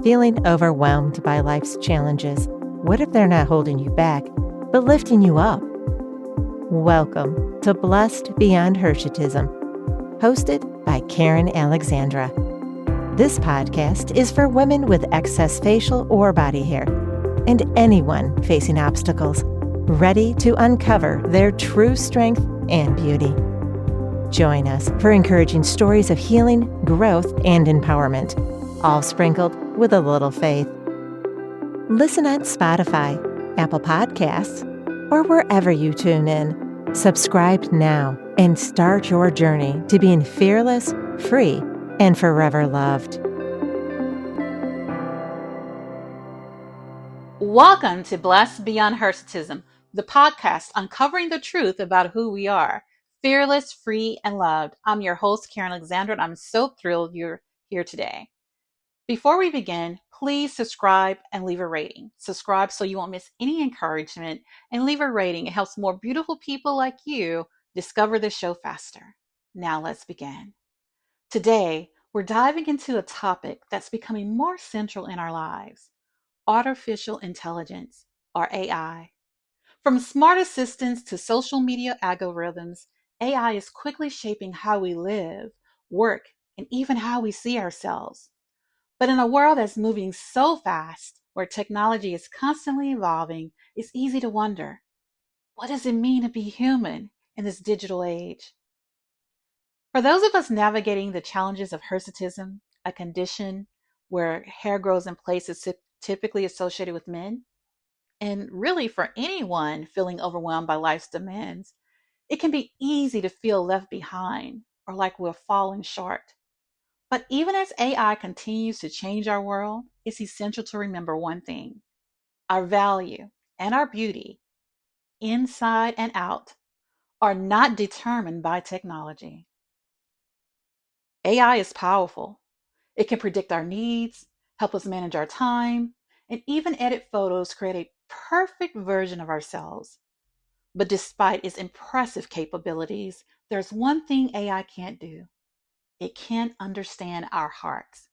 feeling overwhelmed by life's challenges? What if they're not holding you back, but lifting you up? Welcome to Blessed Beyond Hirsutism, hosted by Karen Alexandra. This podcast is for women with excess facial or body hair, and anyone facing obstacles, ready to uncover their true strength and beauty. Join us for encouraging stories of healing, growth, and empowerment, all sprinkled with a little faith. Listen on Spotify, Apple Podcasts, or wherever you tune in. Subscribe now and start your journey to being fearless, free, and forever loved. Welcome to Blessed Beyond Hirsutism, the podcast uncovering the truth about who we are, fearless, free, and loved. I'm your host, Karen Alexandra, and I'm so thrilled you're here today. Before we begin, please subscribe and leave a rating. Subscribe so you won't miss any encouragement, and leave a rating. It helps more beautiful people like you discover the show faster. Now let's begin. Today, we're diving into a topic that's becoming more central in our lives: artificial intelligence, or AI. From smart assistants to social media algorithms, AI is quickly shaping how we live, work, and even how we see ourselves. But in a world that's moving so fast, where technology is constantly evolving, it's easy to wonder, what does it mean to be human in this digital age? For those of us navigating the challenges of hirsutism, a condition where hair grows in places typically associated with men, and really for anyone feeling overwhelmed by life's demands, it can be easy to feel left behind or like we're falling short. But even as AI continues to change our world, it's essential to remember one thing: our value and our beauty, inside and out, are not determined by technology. AI is powerful. It can predict our needs, help us manage our time, and even edit photos to create a perfect version of ourselves. But despite its impressive capabilities, there's one thing AI can't do. It can't understand our hearts.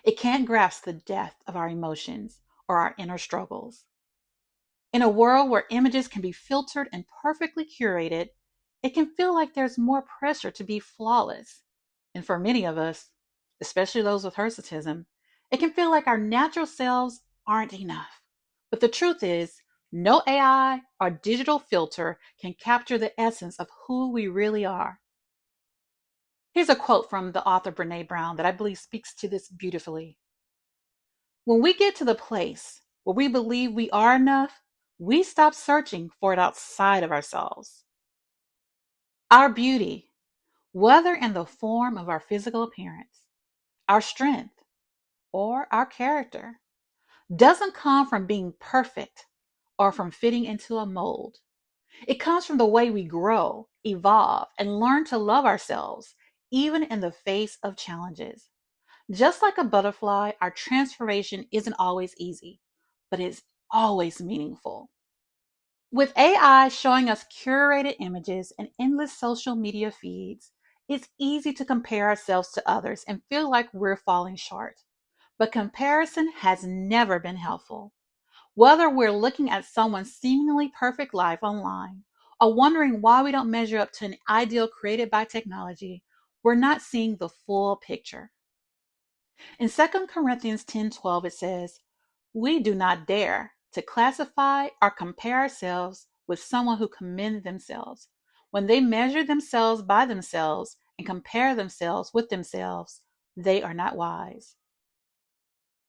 It can't grasp the depth of our emotions or our inner struggles. In a world where images can be filtered and perfectly curated, it can feel like there's more pressure to be flawless. And for many of us, especially those with hirsutism, it can feel like our natural selves aren't enough. But the truth is, no AI or digital filter can capture the essence of who we really are. Here's a quote from the author Brené Brown that I believe speaks to this beautifully. When we get to the place where we believe we are enough, we stop searching for it outside of ourselves. Our beauty, whether in the form of our physical appearance, our strength, or our character, doesn't come from being perfect or from fitting into a mold. It comes from the way we grow, evolve, and learn to love ourselves, even in the face of challenges. Just like a butterfly, our transformation isn't always easy, but it's always meaningful. With AI showing us curated images and endless social media feeds, it's easy to compare ourselves to others and feel like we're falling short. But comparison has never been helpful. Whether we're looking at someone's seemingly perfect life online or wondering why we don't measure up to an ideal created by technology, we're not seeing the full picture. In 2 Corinthians 10:12, it says, "We do not dare to classify or compare ourselves with someone who commends themselves. When they measure themselves by themselves and compare themselves with themselves, they are not wise."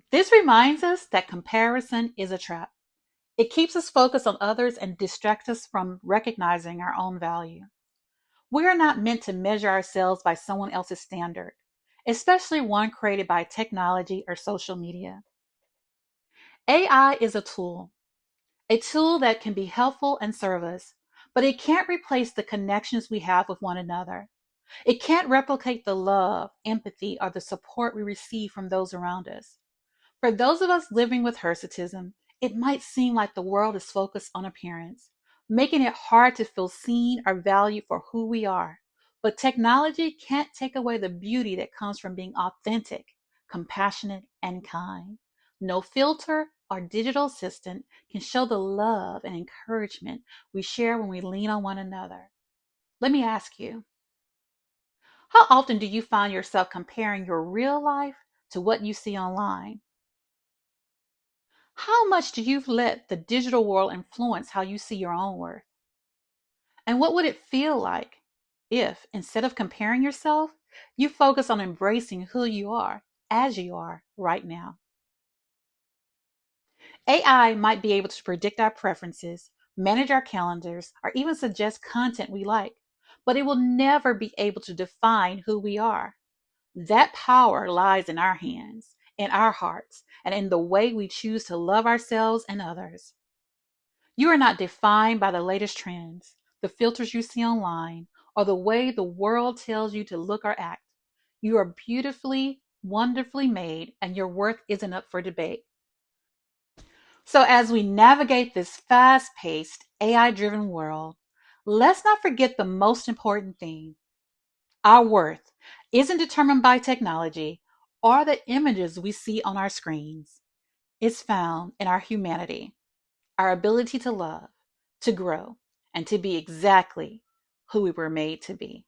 This reminds us that comparison is a trap. It keeps us focused on others and distracts us from recognizing our own value. We are not meant to measure ourselves by someone else's standard, especially one created by technology or social media. AI is a tool that can be helpful and serve us, but it can't replace the connections we have with one another. It can't replicate the love, empathy, or the support we receive from those around us. For those of us living with hirsutism, it might seem like the world is focused on appearance, making it hard to feel seen or valued for who we are. But technology can't take away the beauty that comes from being authentic, compassionate, and kind. No filter or digital assistant can show the love and encouragement we share when we lean on one another. Let me ask you, how often do you find yourself comparing your real life to what you see online? How much do you let the digital world influence how you see your own worth? And what would it feel like if, instead of comparing yourself, you focus on embracing who you are as you are right now? AI might be able to predict our preferences, manage our calendars, or even suggest content we like, but it will never be able to define who we are. That power lies in our hands, in our hearts, and in the way we choose to love ourselves and others. You are not defined by the latest trends, the filters you see online, or the way the world tells you to look or act. You are beautifully, wonderfully made, and your worth isn't up for debate. So, as we navigate this fast paced, AI driven world, let's not forget the most important thing. Our worth isn't determined by technology or the images we see on our screens. It's found in our humanity, our ability to love, to grow, and to be exactly who we were made to be.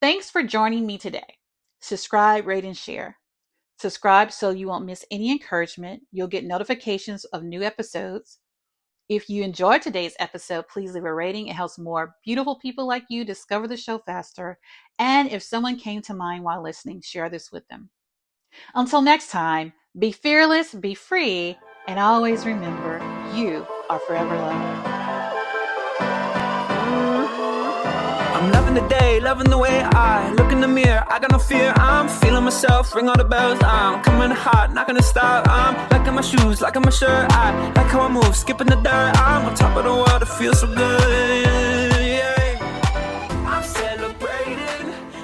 Thanks for joining me today. Subscribe, rate, and share. Subscribe so you won't miss any encouragement. You'll get notifications of new episodes. If you enjoyed today's episode, please leave a rating. It helps more beautiful people like you discover the show faster. And if someone came to mind while listening, share this with them. Until next time, be fearless, be free, and always remember you are forever loved. I'm loving the day, loving the way I look in the mirror. I got no fear, I'm feeling myself. Ring all the bells, I'm coming hot, not gonna stop. I'm liking my shoes, liking my shirt. I like how I move, skipping the dirt. I'm on top of the world, it feels so good.